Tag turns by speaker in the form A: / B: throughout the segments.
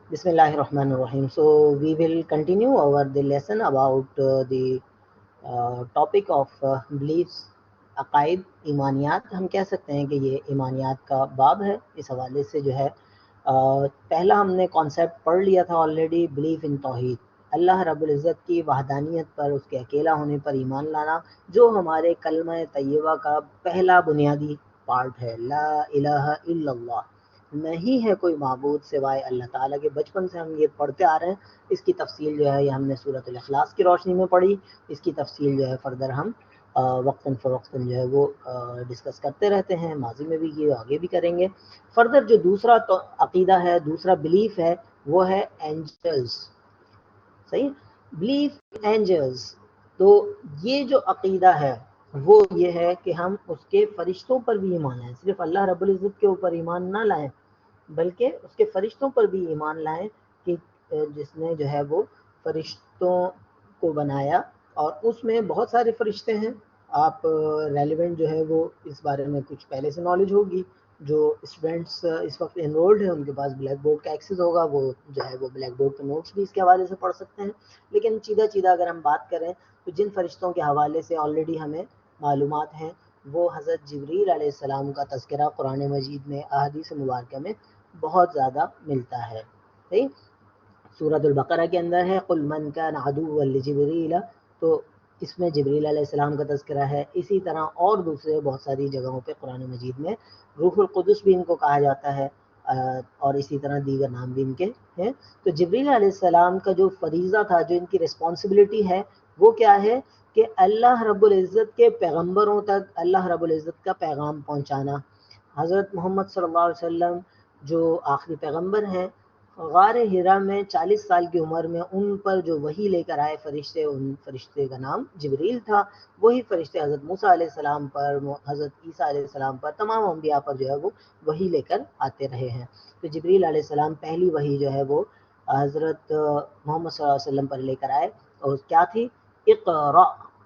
A: Bismillahir Rahmanir Rahim. So we will continue the lesson about the topic of beliefs, عقائد، ایمانیات. ہم کہہ سکتے ہیں کہ یہ ایمانیات کا باب ہے. اس حوالے سے جو ہے پہلا ہم نے کانسیپٹ پڑھ لیا تھا آلریڈی، بلیف ان توحید، اللہ رب العزت کی وحدانیت پر، اس کے اکیلا ہونے پر ایمان لانا، جو ہمارے کلمہ طیبہ کا پہلا بنیادی پارٹ ہے. لا الہ الا اللہ، نہیں ہے کوئی معبود سوائے اللہ تعالیٰ کے. بچپن سے ہم یہ پڑھتے آ رہے ہیں. اس کی تفصیل جو ہے یہ ہم نے سورۃ الاخلاص کی روشنی میں پڑھی. اس کی تفصیل جو ہے فردر ہم وقتاً فوقتاً جو ہے وہ ڈسکس کرتے رہتے ہیں، ماضی میں بھی یہ آگے بھی کریں گے. فردر جو دوسرا عقیدہ ہے، دوسرا بلیف ہے، وہ ہے اینجلز. صحیح، بلیف اینجلز. تو یہ جو عقیدہ ہے وہ یہ ہے کہ ہم اس کے فرشتوں پر بھی ایمان لائیں. صرف اللہ رب العزت کے اوپر ایمان نہ لائیں بلکہ اس کے فرشتوں پر بھی ایمان لائیں کہ جس نے جو ہے وہ فرشتوں کو بنایا، اور اس میں بہت سارے فرشتے ہیں. آپ ریلیونٹ جو ہے وہ اس بارے میں کچھ پہلے سے نالج ہوگی. جو اسٹوڈنٹس اس وقت انرولڈ ہیں ان کے پاس بلیک بورڈ کا ایکسیس ہوگا، وہ جو ہے وہ بلیک بورڈ کے نوٹس بھی اس کے حوالے سے پڑھ سکتے ہیں. لیکن چیدہ اگر ہم بات کریں تو جن فرشتوں کے حوالے سے آلریڈی ہمیں معلومات ہیں، وہ حضرت جبریل علیہ السلام کا تذکرہ قرآن مجید میں، احادیث مبارکہ میں بہت زیادہ ملتا ہے. صحیح، سورۃ البقرہ کے اندر ہے قل من کان عدوا لجبریل، تو اس میں جبریل علیہ السلام کا تذکرہ ہے. اسی طرح اور دوسرے بہت ساری جگہوں پہ قرآن مجید میں روح القدس بھی ان کو کہا جاتا ہے، اور اسی طرح دیگر نام بھی ان کے ہیں. تو جبریل علیہ السلام کا جو فریضہ تھا، جو ان کی رسپانسبلٹی ہے، وہ کیا ہے کہ اللہ رب العزت کے پیغمبروں تک اللہ رب العزت کا پیغام پہنچانا. حضرت محمد صلی اللہ علیہ وسلم جو آخری پیغمبر ہیں، غار ہرا میں 40 سال کی عمر میں ان پر جو وحی لے کر آئے فرشتے، ان فرشتے کا نام جبریل تھا. وہی فرشتے حضرت موسیٰ علیہ السلام پر، حضرت عیسیٰ علیہ السلام پر، تمام انبیاء پر جو ہے وہ وحی لے کر آتے رہے ہیں. تو جبریل علیہ السلام پہلی وحی جو ہے وہ حضرت محمد صلی اللہ علیہ وسلم پر لے کر آئے، اور کیا تھی؟ اقرا،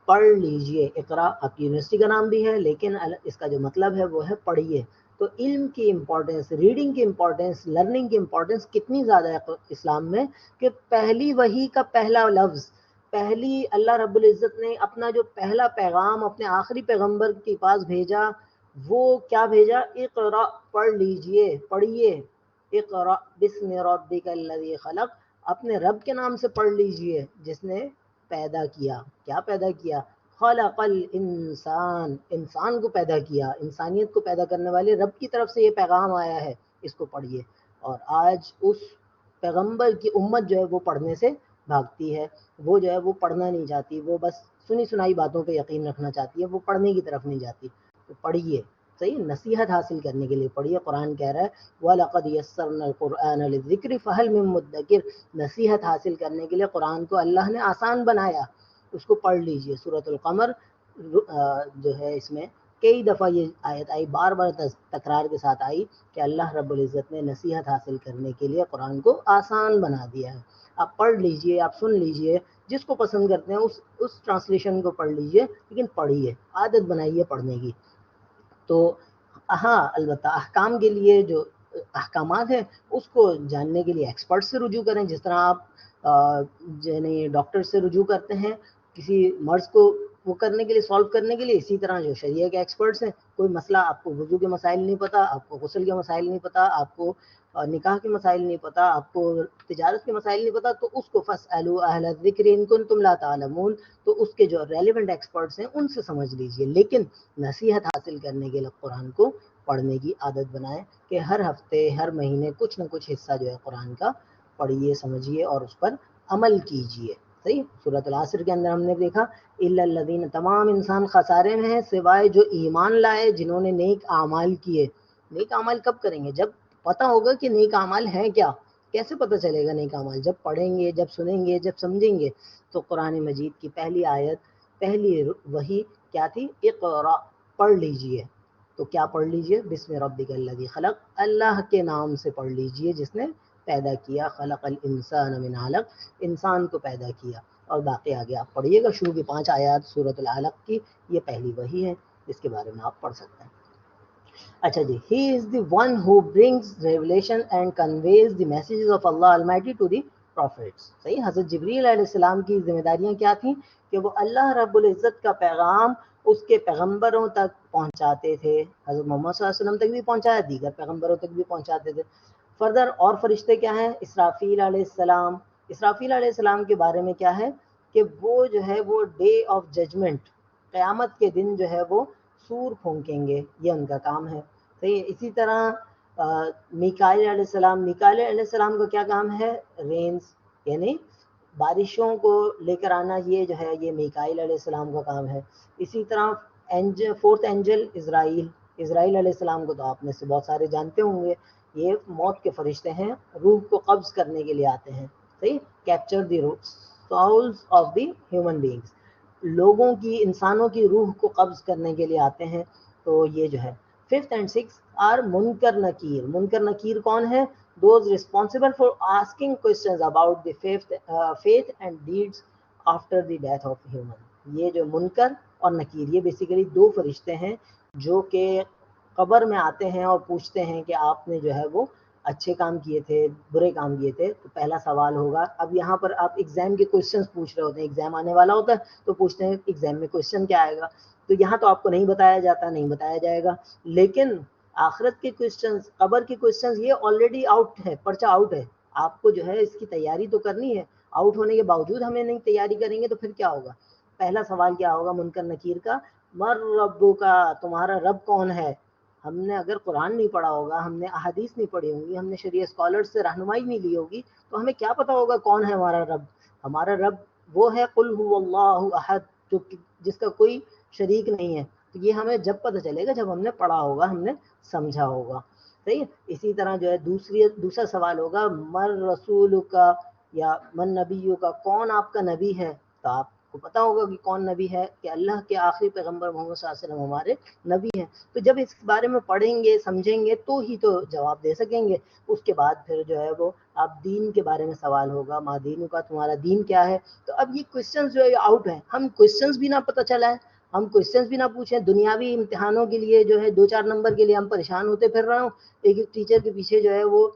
A: پڑھ لیجئے. اقرا آپ کی یونیورسٹی کا نام بھی ہے، لیکن اس کا جو مطلب ہے وہ ہے پڑھیے. تو علم کی امپورٹنس، ریڈنگ کی امپورٹنس، لرننگ کی امپورٹنس کتنی زیادہ ہے اسلام میں، کہ پہلی وحی کا پہلا لفظ، پہلی اللہ رب العزت نے اپنا جو پہلا پیغام اپنے آخری پیغمبر کے پاس بھیجا، وہ کیا بھیجا؟ اقرا، پڑھ لیجئے، پڑھیے. اقرا بسم ربک الذی خلق، اپنے رب کے نام سے پڑھ لیجئے جس نے پیدا کیا. کیا پیدا کیا؟ خلق الانسان، انسان کو پیدا کیا. انسانیت کو پیدا کرنے والے رب کی طرف سے یہ پیغام آیا ہے، اس کو پڑھیے. اور آج اس پیغمبر کی امت جو ہے وہ پڑھنے سے بھاگتی ہے. وہ جو ہے وہ پڑھنا نہیں چاہتی، وہ بس سنی سنائی باتوں پہ یقین رکھنا چاہتی ہے، وہ پڑھنے کی طرف نہیں جاتی. تو پڑھیے، صحیح، نصیحت حاصل کرنے کے لیے پڑھیے. قرآن کہہ رہا ہے وَلَقَدْ يَسَّرْنَا الْقُرْآنَ لِلذِّكْرِ فَهَلْ مِن مُدَّكِرٍ، نصیحت حاصل کرنے کے لیے قرآن کو اللہ نے آسان بنایا، اس کو پڑھ لیجئے. سورۃ القمر جو ہے اس میں کئی دفعہ یہ آیت آئی، بار بار تکرار کے ساتھ آئی کہ اللہ رب العزت نے نصیحت حاصل کرنے کے لیے قرآن کو آسان بنا دیا ہے. آپ پڑھ لیجئے، آپ سن لیجئے، جس کو پسند کرتے ہیں اس ٹرانسلیشن کو پڑھ لیجئے، لیکن پڑھیے، عادت بنائیے پڑھنے کی. تو ہاں، البتہ احکام کے لیے جو احکامات ہیں اس کو جاننے کے لیے ایکسپرٹ سے رجوع کریں. جس طرح آپ یعنی ڈاکٹر سے رجوع کرتے ہیں کسی مرض کو وہ کرنے کے لیے، سالو کرنے کے لیے، اسی طرح جو شریعہ کے ایکسپرٹس ہیں، کوئی مسئلہ آپ کو وضو کے مسائل نہیں پتہ، آپ کو غسل کے مسائل نہیں پتہ، آپ کو نکاح کے مسائل نہیں پتہ، آپ کو تجارت کے مسائل نہیں پتہ، تو اس کو فاسألوا اہل الذکر ان کنتم لا تعلمون، تو اس کے جو ریلیونٹ ایکسپرٹس ہیں ان سے سمجھ لیجئے. لیکن نصیحت حاصل کرنے کے لیے قرآن کو پڑھنے کی عادت بنائیں کہ ہر ہفتے، ہر مہینے کچھ نہ کچھ حصہ جو ہے قرآن کا پڑھیے، سمجھیے اور اس پر عمل کیجئے. صحیح، سورۃ العصر کے اندر ہم نے دیکھا الا الذین، تمام انسان خسارے میں ہیں سوائے جو ایمان لائے، جنہوں نے نیک اعمال کیے. نیک اعمال کب کریں گے؟ جب پتہ ہوگا کہ نیک اعمال ہیں کیا. کیسے پتہ چلے گا نیک اعمال؟ جب پڑھیں گے، جب سنیں گے، جب سمجھیں گے. تو قرآن مجید کی پہلی آیت، پہلی وحی کیا تھی؟ اقرا، پڑھ لیجئے. تو کیا پڑھ لیجئے؟ بسم ربک الذی خلق، اللہ کے نام سے پڑھ لیجئے جس نے پیدا کیا. خلق الانسان من علق، انسان کو پیدا کیا. اور باقی آگے آپ پڑھیے گا، شروع کی 5 آیات سورۃ العلق کی، یہ پہلی وحی ہے، اس کے بارے میں آپ پڑھ سکتے ہیں. اچھا جی, he is the one who brings revelation and conveys the messages of Allah Almighty to the prophets. صحیح, حضرت جبریل علیہ السلام کی ذمہ داریاں کیا تھیں کہ وہ اللہ رب العزت کا پیغام اس کے پیغمبروں تک پہنچاتے تھے. حضرت محمد صلی اللہ علیہ وسلم تک بھی پہنچایا, دیگر پیغمبروں تک بھی پہنچاتے تھے. فردر اور فرشتے کیا ہیں؟ اسرافیل علیہ السلام. اسرافیل علیہ السلام کے بارے میں کیا ہے کہ وہ جو ہے وہ ڈے آف ججمنٹ, قیامت کے دن جو ہے وہ سور پھونکیں گے, یہ ان کا کام ہے. صحیح. اسی طرح میکائیل علیہ السلام, میکائیل علیہ السلام کا کیا کام ہے؟ رینز, یعنی بارشوں کو لے کر آنا, یہ جو ہے یہ میکائیل علیہ السلام کا کام ہے. اسی طرح فورتھ اینجل اسرائیل, اسرائیل علیہ السلام کو تو آپ میں سے بہت سارے جانتے ہوں گے, یہ موت کے فرشتے ہیں, روح کو قبض کرنے کے لیے آتے ہیں. صحیح, capture the souls of the human beings, لوگوں کی, انسانوں کی روح کو قبض کرنے کے لیے آتے ہیں. تو یہ جو ہے ففتھ اینڈ سکس آر منکر نکیر. منکر نکیر کون ہے؟ Those responsible for asking questions about the faith and deeds after the death of human. یہ جو منکر اور نکیر, یہ بیسیکلی دو فرشتے ہیں جو کہ قبر میں آتے ہیں اور پوچھتے ہیں کہ آپ نے جو ہے وہ اچھے کام کیے تھے, برے کام کیے تھے. تو پہلا سوال ہوگا, اب یہاں پر آپ ایگزام کے کوشچنز پوچھ رہے ہوتے ہیں, ایگزام آنے والا ہوتا ہے تو پوچھتے ہیں ایگزام میں کوشچن کیا آئے گا, تو یہاں تو آپ کو نہیں بتایا جاتا, نہیں بتایا جائے گا. لیکن آخرت کے کوشچنز, قبر کے کوشچنز, یہ آلریڈی آؤٹ ہے, پرچہ آؤٹ ہے. آپ کو جو ہے اس کی تیاری تو کرنی ہے, آؤٹ ہونے کے باوجود ہمیں نہیں تیاری کریں گے تو پھر کیا ہوگا؟ پہلا سوال کیا ہوگا منکر نکیر کا؟ مر ربو کا, تمہارا رب کون ہے؟ ہم نے اگر قرآن نہیں پڑھا ہوگا, ہم نے احادیث نہیں پڑھی ہوں گی, ہم نے شریعہ اسکالر سے رہنمائی نہیں لی ہوگی, تو ہمیں کیا پتا ہوگا کون ہے ہمارا رب؟ ہمارا رب وہ ہے قل هو اللہ احد, جو جس کا کوئی شریک نہیں ہے. تو یہ ہمیں جب پتہ چلے گا جب ہم نے پڑھا ہوگا, ہم نے سمجھا ہوگا. صحیح. اسی طرح جو ہے دوسرا سوال ہوگا من رسول کا یا من نبیوں کا, کون آپ کا نبی ہے؟ تو آپ کو پتا ہوگا کہ کون نبی ہے, کہ اللہ کے آخری پیغمبر محمد صلی اللہ علیہ وسلم ہمارے نبی ہیں. تو جب اس بارے میں پڑھیں گے, سمجھیں گے, تو ہی تو جواب دے سکیں گے. اس کے بعد پھر جو ہے وہ آپ دین کے بارے میں سوال ہوگا, ما دینوں کا, تمہارا دین کیا ہے؟ تو اب یہ کوشچنز جو ہے آؤٹ ہیں, ہم کوشچنز بھی نہ پتہ چلا ہے, ہم کوشچنز بھی نہ پوچھیں, دنیاوی امتحانوں کے لیے جو ہے 2-4 نمبر کے لیے ہم پریشان ہوتے پھر رہا ہوں, ایک ٹیچر کے پیچھے جو ہے وہ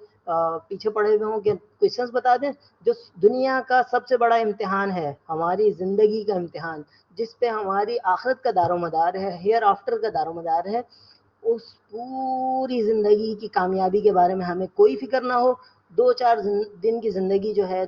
A: پیچھے پڑے ہوئے ہوں کہ کوشچنز بتا دیں. جو دنیا کا سب سے بڑا امتحان ہے, ہماری زندگی کا امتحان, جس پہ ہماری آخرت کا دار و مدار ہے, ہیئر آفٹر کا دار و مدار ہے, اس پوری زندگی کی کامیابی کے بارے میں ہمیں کوئی فکر نہ ہو. 2-4 دن کی زندگی جو ہے,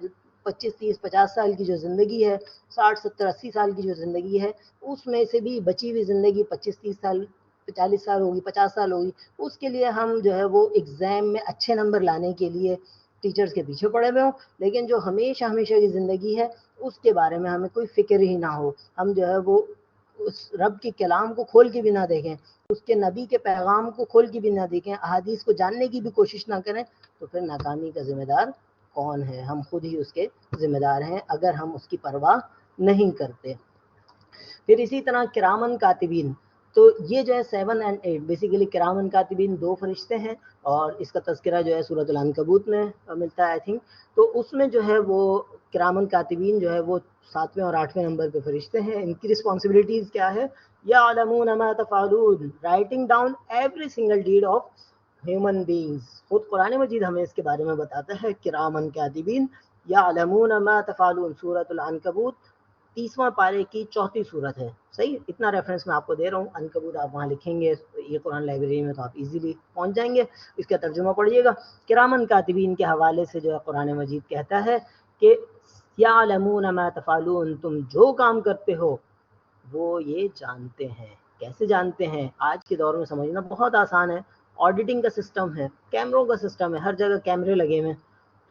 A: 25-30-50 سال کی جو زندگی ہے, 60-70-80 سال کی جو زندگی ہے, اس میں سے بھی بچی ہوئی زندگی 25-30 سال 40 سال ہوگی, 50 سال ہوگی, اس کے لیے ہم جو ہے وہ ایگزام میں اچھے نمبر لانے کے لیے ٹیچرز کے پیچھے پڑے ہوئے ہوں. لیکن جو ہمیشہ کی زندگی ہے, اس کے بارے میں ہمیں کوئی فکر ہی نہ ہو, ہم جو ہے وہ اس رب کے کلام کو کھول کے بھی نہ دیکھیں, اس کے نبی کے پیغام کو کھول کے بھی نہ دیکھیں, احادیث کو جاننے کی بھی کوشش نہ کریں, تو پھر ناکامی کا ذمہ دار کون ہے؟ ہم خود ہی اس کے ذمہ دار ہیں اگر ہم اس کی پرواہ نہیں کرتے. پھر اسی طرح کرامن کاتبین, تو یہ جو ہے 7 اور 8 بیسیکلی کرامن کاتبین 2 فرشتے ہیں, اور اس کا تذکرہ جو ہے سورۃ العنکبوت میں ملتا ہے آئی تھنک. تو اس میں جو ہے وہ کرامن کاتبین جو ہے وہ 7ویں اور 8ویں نمبر پہ فرشتے ہیں. ان کی رسپانسبلٹیز کیا ہے؟ یعلمون ما تفعلون, writing down every single deed of human beings. خود قرآن مجید ہمیں اس کے بارے میں بتاتا ہے, کرامن کاتبین یعلمون ما تفعلون, سورۃ العنکبوت 30واں پارے کی 34 صورت ہے. صحیح, اتنا ریفرنس میں آپ کو دے رہا ہوں. عنکبوت آپ وہاں لکھیں گے یہ قرآن لائبریری میں تو آپ ایزیلی پہنچ جائیں گے, اس کا ترجمہ پڑھیے گا. کرامن کاتبین کے حوالے سے جو ہے قرآن مجید کہتا ہے کہ یعلمون ما تفعلون, تم جو کام کرتے ہو وہ یہ جانتے ہیں. کیسے جانتے ہیں؟ آج کے دور میں سمجھنا بہت آسان ہے. آڈیٹنگ کا سسٹم ہے, کیمروں کا سسٹم ہے, ہر جگہ کیمرے لگے ہوئے ہیں.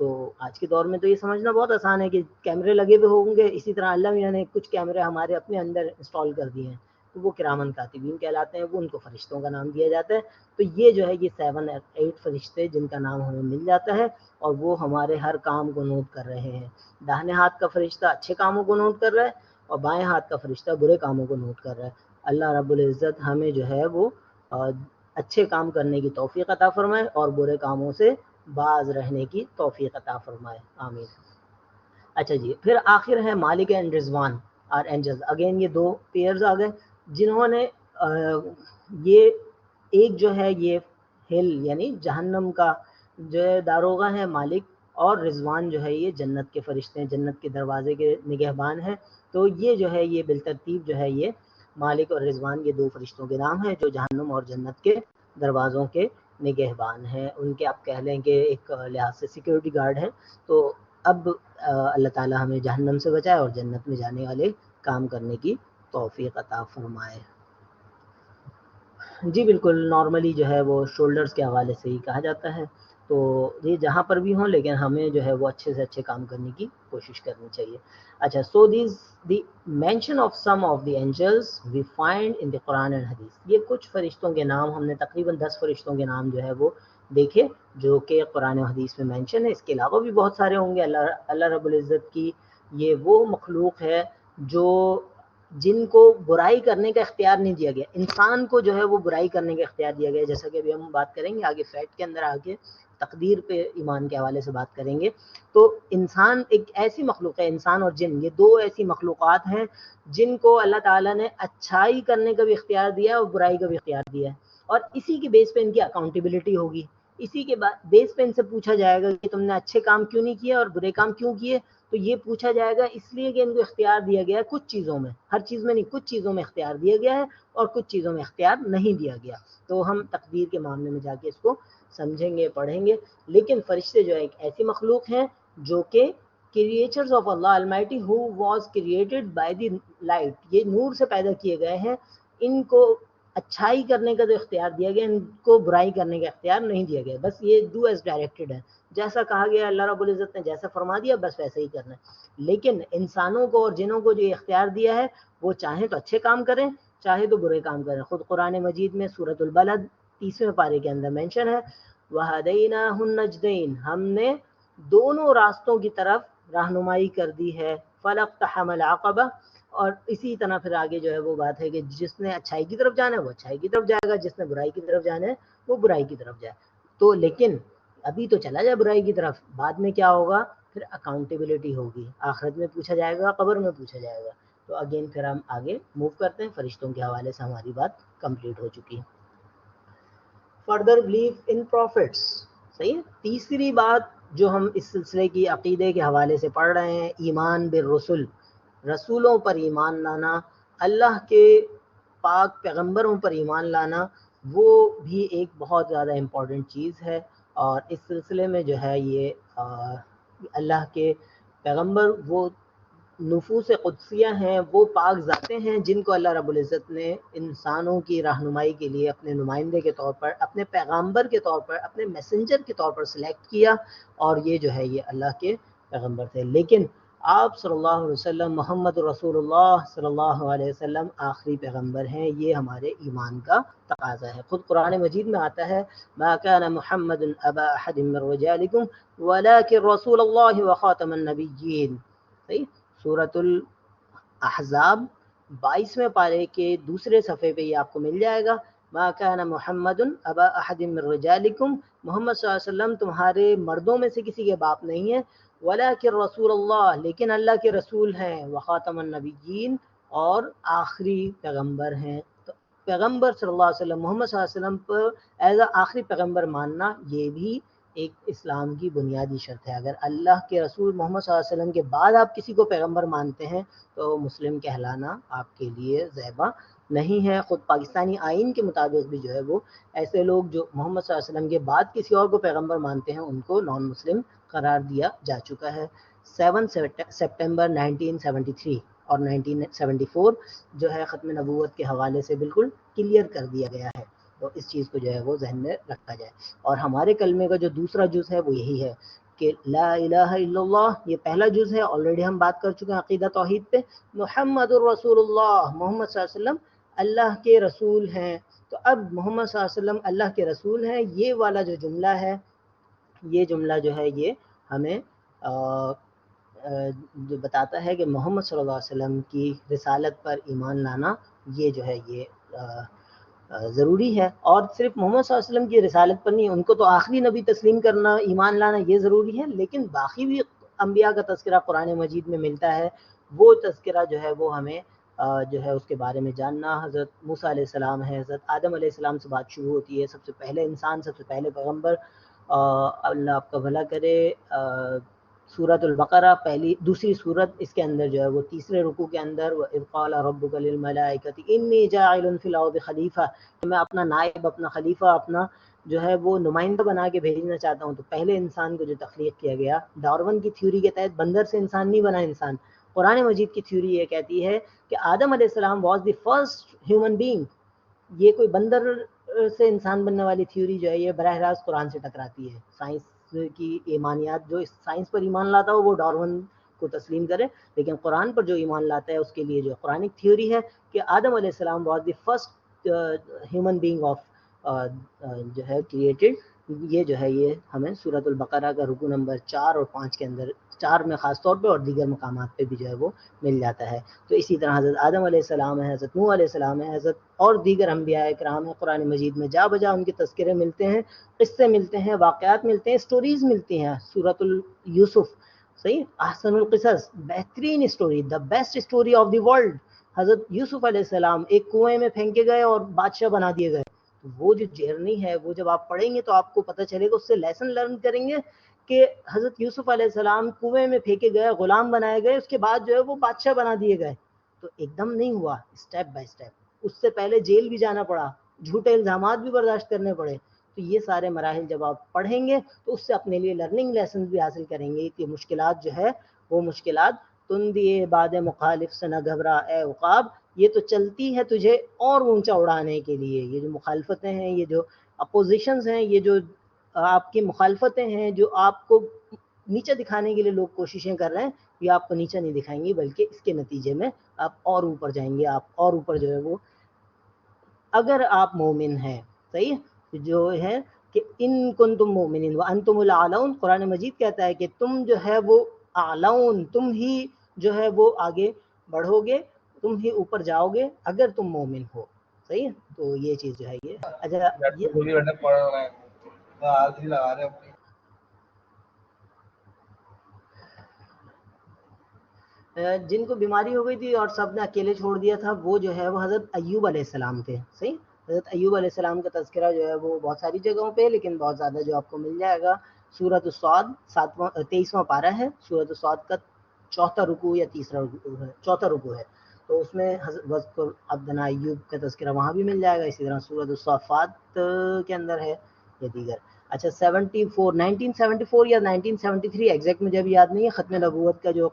A: تو آج کے دور میں تو یہ سمجھنا بہت آسان ہے کہ کیمرے لگے ہوئے ہوں گے. اسی طرح اللہ میاں نے کچھ کیمرے ہمارے اپنے اندر انسٹال کر دیے ہیں, تو وہ کرامن کاتبین کہلاتے ہیں, وہ ان کو فرشتوں کا نام دیا جاتا ہے. تو یہ جو ہے یہ 7 اور 8 فرشتے جن کا نام ہمیں مل جاتا ہے, اور وہ ہمارے ہر کام کو نوٹ کر رہے ہیں. داہنے ہاتھ کا فرشتہ اچھے کاموں کو نوٹ کر رہا ہے, اور بائیں ہاتھ کا فرشتہ برے کاموں کو نوٹ کر رہا ہے. اللہ رب العزت ہمیں جو ہے وہ اچھے کام کرنے کی توفیق عطا فرمائے, اور برے کاموں سے باز رہنے کی توفیق عطا فرمائے, آمین. اچھا جی, پھر آخر ہے مالک اینڈ رضوان اور اینجلز. اگین یہ 2 پیئرز آ گئے جنہوں نے یہ ایک جو ہے یہ ہل یعنی جہنم کا جو ہے داروغہ ہے مالک، اور رضوان جو ہے یہ جنت کے فرشتے ہیں، جنت کے دروازے کے نگہبان ہیں. تو یہ جو ہے یہ بالترتیب جو ہے یہ مالک اور رضوان یہ دو فرشتوں کے نام ہیں جو جہنم اور جنت کے دروازوں کے نگہبان ہیں. ان کے آپ کہہ لیں کہ ایک لحاظ سے سیکیورٹی گارڈ ہیں. تو اب اللہ تعالی ہمیں جہنم سے بچائے اور جنت میں جانے والے کام کرنے کی توفیق عطا فرمائے. جی بالکل، نارملی جو ہے وہ شولڈرز کے حوالے سے ہی کہا جاتا ہے. تو یہ جہاں پر بھی ہوں لیکن ہمیں جو ہے وہ اچھے سے اچھے کام کرنے کی کوشش کرنی چاہیے. اچھا، so these the mention of some of the angels we find in the Quran and حدیث. یہ کچھ فرشتوں کے نام ہم نے تقریباً 10 فرشتوں کے نام جو ہے وہ دیکھے جو کہ قرآن و حدیث میں مینشن ہے. اس کے علاوہ بھی بہت سارے ہوں گے. اللہ رب العزت کی یہ وہ مخلوق ہے جو جن کو برائی کرنے کا اختیار نہیں دیا گیا. انسان کو جو ہے وہ برائی کرنے کا اختیار دیا گیا، جیسا کہ ابھی ہم بات کریں گے آگے فیٹ کے اندر آگے تقدیر پہ ایمان کے حوالے سے بات کریں گے. تو انسان ایک ایسی مخلوق ہے، انسان اور جن یہ دو ایسی مخلوقات ہیں جن کو اللہ تعالیٰ نے اچھائی کرنے کا بھی اختیار دیا ہے اور برائی کا بھی اختیار دیا ہے. اور اسی کے بیس پہ ان کی اکاؤنٹیبلٹی ہوگی. اسی کے بیس پہ ان سے پوچھا جائے گا کہ تم نے اچھے کام کیوں نہیں کیے اور برے کام کیوں کیے. تو یہ پوچھا جائے گا اس لیے کہ ان کو اختیار دیا گیا ہے کچھ چیزوں میں، ہر چیز میں نہیں، کچھ چیزوں میں اختیار دیا گیا ہے اور کچھ چیزوں میں اختیار نہیں دیا گیا. تو ہم تقدیر کے معاملے میں جا کے اس کو سمجھیں گے، پڑھیں گے. لیکن فرشتے جو ہے ایک ایسی مخلوق ہیں جو کہ creatures of Allah almighty who was created by the light. یہ نور سے پیدا کیے گئے ہیں. ان کو اچھائی کرنے کا جو اختیار دیا گیا، ان کو برائی کرنے کا اختیار نہیں دیا گیا. بس یہ ڈو ایز ڈائریکٹڈ ہے، جیسا کہا گیا اللہ رب العزت نے جیسا فرما دیا بس ویسا ہی کرنا ہے. لیکن انسانوں کو اور جنوں کو جو اختیار دیا ہے وہ چاہیں تو اچھے کام کریں چاہے تو برے کام کریں. خود قرآن مجید میں سورۃ البلد 30ویں پارے کے اندر مینشن ہے وَهَدَيْنَاهُ النَّجْدَيْنِ، ہم نے دونوں راستوں کی طرف رہنمائی کر دی ہے. فَلَاقْتَحَمَ الْعَقَبَةَ، اور اسی طرح پھر آگے جو ہے وہ بات ہے کہ جس نے اچھائی کی طرف جانا ہے وہ اچھائی کی طرف جائے گا، جس نے برائی کی طرف جانا ہے وہ برائی کی طرف جائے. تو لیکن ابھی تو چلا جائے برائی کی طرف، بعد میں کیا ہوگا؟ پھر اکاؤنٹیبلٹی ہوگی، آخرت میں پوچھا جائے گا، قبر میں پوچھا جائے گا. تو اگین پھر ہم آگے موو کرتے ہیں. فرشتوں کے حوالے سے ہماری بات کمپلیٹ ہو چکی ہے. فردر بلیف ان پروفٹس، صحیح ہے. تیسری بات جو ہم اس سلسلے کی عقیدے کے حوالے سے پڑھ رہے ہیں، ایمان بالرسل، رسولوں پر ایمان لانا، اللہ کے پاک پیغمبروں پر ایمان لانا، وہ بھی ایک بہت زیادہ امپورٹنٹ چیز ہے. اور اس سلسلے میں جو ہے یہ اللہ کے پیغمبر وہ نفوس قدسیہ ہیں، وہ پاک ذاتیں ہیں جن کو اللہ رب العزت نے انسانوں کی رہنمائی کے لیے اپنے نمائندے کے طور پر، اپنے پیغمبر کے طور پر، اپنے میسنجر کے طور پر سلیکٹ کیا. اور یہ جو ہے یہ اللہ کے پیغمبر تھے. لیکن آپ صلی اللہ علیہ وسلم، محمد رسول اللہ صلی اللہ علیہ وسلم آخری پیغمبر ہیں. یہ ہمارے ایمان کا تقاضا ہے. خود قرآن مجید میں آتا ہے ما كان محمد ابا احد من رجالکم ولكن رسول اللہ وخاتم النبیین. صحیح. سورۃ الاحزاب 22ویں پارے کے دوسرے صفحے پہ یہ آپ کو مل جائے گا. ما كان محمد ابا احد من رجالکم، محمد صلی اللہ علیہ وسلم تمہارے مردوں میں سے کسی کے باپ نہیں ہے. ولیکن رسول اللہ، لیکن اللہ کے رسول ہیں. وخاتم النبیین، اور آخری پیغمبر ہیں. تو پیغمبر صلی اللہ علیہ وسلم، محمد صلی اللہ علیہ وسلم پر ایز اے آخری پیغمبر ماننا یہ بھی ایک اسلام کی بنیادی شرط ہے. اگر اللہ کے رسول محمد صلی اللہ علیہ وسلم کے بعد آپ کسی کو پیغمبر مانتے ہیں تو مسلم کہلانا آپ کے لیے زیبا نہیں ہے. خود پاکستانی آئین کے مطابق بھی جو ہے وہ ایسے لوگ جو محمد صلی اللہ علیہ وسلم کے بعد کسی اور کو پیغمبر مانتے ہیں ان کو نان مسلم قرار دیا جا چکا ہے. 7 سپٹمبر 1973 اور 1974 جو ہے ختم نبوت کے حوالے سے بالکل کلیئر کر دیا گیا ہے. تو اس چیز کو جو ہے وہ ذہن میں رکھا جائے. اور ہمارے کلمے کا جو دوسرا جز ہے وہ یہی ہے کہ لا الہ الا اللہ، یہ پہلا جز ہے. آلریڈی ہم بات کر چکے ہیں عقیدہ توحید پہ. محمد الرسول اللہ، محمد صلی اللہ علیہ وسلم اللہ کے رسول ہیں. تو اب محمد صلی اللہ علیہ وسلم اللہ کے رسول ہیں، یہ والا جو جملہ ہے، یہ جملہ جو ہے یہ ہمیں جو بتاتا ہے کہ محمد صلی اللہ علیہ وسلم کی رسالت پر ایمان لانا یہ جو ہے یہ ضروری ہے. اور صرف محمد صلی اللہ علیہ وسلم کی رسالت پر نہیں، ان کو تو آخری نبی تسلیم کرنا، ایمان لانا یہ ضروری ہے. لیکن باقی بھی انبیاء کا تذکرہ قرآن مجید میں ملتا ہے. وہ تذکرہ جو ہے وہ ہمیں جو ہے اس کے بارے میں جاننا. حضرت موسیٰ علیہ السلام ہے, حضرت آدم علیہ السلام سے بات شروع ہوتی ہے, سب سے پہلے انسان, سب سے پہلے پیغمبر. اللہ آپ کا بھلا کرے. سورۃ البقرہ دوسری سورت, اس کے اندر جو ہے وہ تیسرے رکوع کے اندر وَإِذْ قَالَ رَبُّكَ لِلْمَلَائِكَةِ إِنِّي جَاعِلٌ فِي الْأَرْضِ خلیفہ, کہ میں اپنا نائب, اپنا خلیفہ, اپنا جو ہے وہ نمائندہ بنا کے بھیجنا چاہتا ہوں. تو پہلے انسان کو جو تخلیق کیا گیا, ڈارون کی تھیوری کے تحت بندر سے انسان نہیں بنا انسان. قرآن مجید کی تھیوری یہ کہتی ہے کہ آدم علیہ السلام was the first human being. یہ کوئی بندر سے انسان بننے والی تھیوری جو ہے یہ براہ راست قرآن سے ٹکراتی ہے. سائنس کی ایمانیات, جو سائنس پر ایمان لاتا ہو وہ ڈارون کو تسلیم کرے, لیکن قرآن پر جو ایمان لاتا ہے اس کے لیے جو قرآنک تھیوری ہے کہ آدم علیہ السلام was the first human being of جو ہے کریٹڈ. یہ جو ہے یہ ہمیں سورۃ البقرہ کا رکوع نمبر 4 اور 5 کے اندر, 4 میں خاص طور پہ اور دیگر مقامات پہ بھی جو ہے وہ مل جاتا ہے. تو اسی طرح حضرت آدم علیہ السلام ہے, حضرت نوح علیہ السلام ہے, حضرت اور دیگر انبیاء کرام ہیں. قرآن مجید میں جا بجا ان کے تذکرے ملتے ہیں, قصے ملتے ہیں, واقعات ملتے ہیں, اسٹوریز ملتی ہیں. سورۃ یوسف, صحیح, احسن القصص, بہترین story, the best story of the world. حضرت یوسف علیہ السلام ایک کنویں میں پھینکے گئے اور بادشاہ بنا دیے گئے. وہ جو جرنی ہے وہ جب آپ پڑھیں گے تو آپ کو پتہ چلے گا, اس سے لیسن لرن کریں گے کہ حضرت یوسف علیہ السلام کنویں میں پھینکے گئے, غلام بنائے گئے, اس کے بعد جو ہے وہ بادشاہ بنا دیے گئے. تو ایک دم نہیں ہوا, اسٹیپ بائی اسٹیپ. اس سے پہلے جیل بھی جانا پڑا, جھوٹے الزامات بھی برداشت کرنے پڑے. تو یہ سارے مراحل جب آپ پڑھیں گے تو اس سے اپنے لیے لرننگ لیسن بھی حاصل کریں گے کہ مشکلات جو ہے وہ مشکلات تم دیے بعد مخالف سے نہ گھبرا اے عقاب, یہ تو چلتی ہے تجھے اور اونچا اڑانے کے لیے. یہ جو مخالفتیں ہیں, یہ جو اپوزیشنز ہیں, یہ جو آپ کی مخالفتیں ہیں, جو آپ کو نیچے دکھانے کے لیے لوگ کوششیں کر رہے ہیں, یہ آپ کو نیچے نہیں دکھائیں گی, بلکہ اس کے نتیجے میں آپ اور اوپر جائیں گے. آپ اور اوپر جو ہے وہ, اگر آپ مومن ہیں, صحیح, جو ہے کہ ان کنتم مومنین وانتم الاعلون, قرآن مجید کہتا ہے کہ تم جو ہے وہ اعلون, تم ہی جو ہے وہ آگے بڑھو گے, تم ہی اوپر جاؤ گے اگر تم مومن ہو. صحیح, تو یہ چیز جو ہے یہ جن کو بیماری ہو گئی تھی اور سب نے اکیلے چھوڑ دیا تھا, وہ جو ہے وہ حضرت ایوب علیہ السلام تھے. صحیح, حضرت ایوب علیہ السلام کا تذکرہ جو ہے وہ بہت ساری جگہوں پہ, لیکن بہت زیادہ جو آپ کو مل جائے گا سورۃ الصاد 23واں پارہ ہے. سورۃ الصاد کا چوتھا رکوع یا تیسرا رکوع ہے, چوتھا رکوع ہے. تو اس میں وذکر عبدنا ایوب کا تذکرہ وہاں بھی مل جائے گا. اسی طرح سورۃ الصافات کے اندر ہے یا دیگر. اچھا 1974 یا 1973 ایگزیکٹ مجھے ابھی یاد نہیں ہے, ختم نبوت کا جو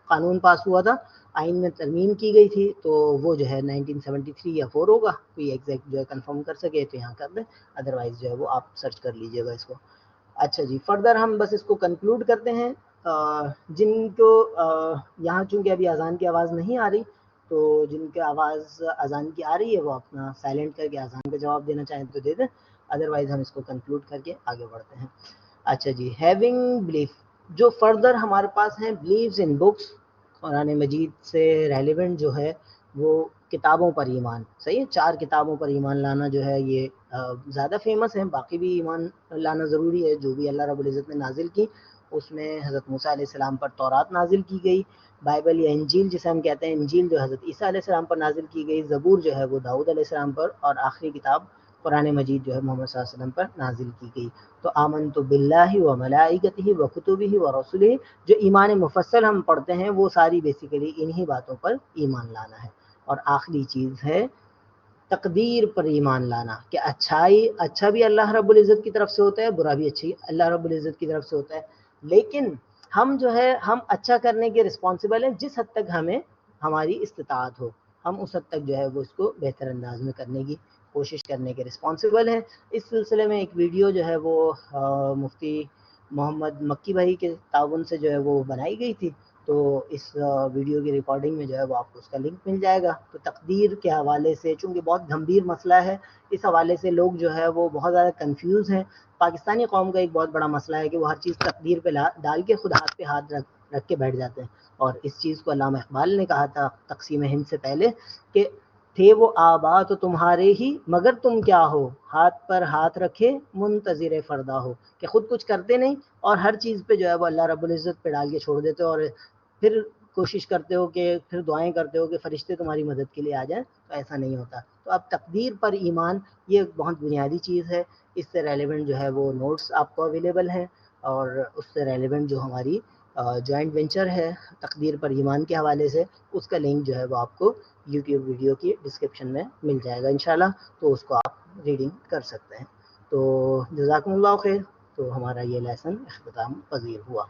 A: قانون پاس ہوا تھا, آئین میں ترمیم کی گئی تھی, تو وہ جو ہے 1973 یا 4 ہوگا. کوئی ایگزیکٹ جو ہے کنفرم کر سکے تو یہاں کر دیں, ادروائز جو ہے وہ آپ سرچ کر لیجئے گا اس کو. اچھا جی, فردر ہم بس اس کو کنکلوڈ کرتے ہیں. جن کو یہاں چونکہ ابھی اذان کی آواز نہیں آ رہی, تو جن کے آواز اذان کی آ رہی ہے وہ اپنا سائلنٹ کر کے اذان کا جواب دینا چاہیں تو دے دیں, ادروائز ہم اس کو کنکلوڈ کر کے آگے بڑھتے ہیں. اچھا جی, ہیونگ بلیف, جو فردر ہمارے پاس ہیں بلیوز ان بکس, قرآن مجید سے ریلیونٹ جو ہے وہ کتابوں پر ایمان. صحیح, 4 کتابوں پر ایمان لانا جو ہے یہ زیادہ فیمس ہے, باقی بھی ایمان لانا ضروری ہے. جو بھی اللہ رب العزت نے نازل کی, اس میں حضرت موسیٰ علیہ السلام پر تورات نازل کی گئی, بائبل یا انجیل جسے ہم کہتے ہیں, انجیل جو حضرت عیسیٰ علیہ السلام پر نازل کی گئی, زبور جو ہے وہ داؤد علیہ السلام پر, اور آخری کتاب قرآن مجید جو ہے محمد صلی اللہ علیہ وسلم پر نازل کی گئی. تو آمنت باللہ و ملائکتہ و کتبہ و رسلہ, جو ایمان مفصل ہم پڑھتے ہیں وہ ساری بیسیکلی انہی باتوں پر ایمان لانا ہے. اور آخری چیز ہے تقدیر پر ایمان لانا, کہ اچھا بھی اللہ رب العزت کی طرف سے ہوتا ہے, برا بھی اللہ رب العزت کی طرف سے ہوتا ہے, لیکن ہم جو ہے ہم اچھا کرنے کے رسپانسبل ہیں جس حد تک ہمیں ہماری استطاعت ہو, ہم اس حد تک جو ہے وہ اس کو بہتر انداز میں کرنے کی کوشش کرنے کے رسپانسبل ہیں. اس سلسلے میں ایک ویڈیو جو ہے وہ مفتی محمد مکی بھائی کے تعاون سے جو ہے وہ بنائی گئی تھی, تو اس ویڈیو کی ریکارڈنگ میں جو ہے وہ آپ کو اس کا لنک مل جائے گا. تو تقدیر کے حوالے سے چونکہ بہت گمبھیر مسئلہ ہے, اس حوالے سے لوگ جو ہے وہ بہت زیادہ کنفیوز ہیں. پاکستانی قوم کا ایک بہت بڑا مسئلہ ہے کہ وہ ہر چیز تقدیر پہ ڈال کے خود ہاتھ پہ ہاتھ رکھ کے بیٹھ جاتے ہیں. اور اس چیز کو علامہ اقبال نے کہا تھا تقسیم ہند سے پہلے کہ تھے وہ آبا تو تمہارے ہی مگر تم کیا ہو, ہاتھ پر ہاتھ رکھے منتظر فردا ہو, کہ خود کچھ کرتے نہیں اور ہر چیز پہ جو ہے وہ اللہ رب العزت پہ ڈال کے چھوڑ دیتے, اور پھر کوشش کرتے ہو کہ پھر دعائیں کرتے ہو کہ فرشتے تمہاری مدد کے لیے آ جائیں، تو ایسا نہیں ہوتا. تو اب تقدیر پر ایمان یہ بہت بنیادی چیز ہے. اس سے ریلیونٹ جو ہے وہ نوٹس آپ کو اویلیبل ہیں، اور اس سے ریلیونٹ جو ہماری جوائنٹ وینچر ہے تقدیر پر ایمان کے حوالے سے، اس کا لنک جو ہے وہ آپ کو یوٹیوب ویڈیو کی ڈسکرپشن میں مل جائے گا انشاءاللہ، تو اس کو آپ ریڈنگ کر سکتے ہیں. تو جزاکم اللہ خیر. تو ہمارا یہ لیسن اختتام پذیر ہوا.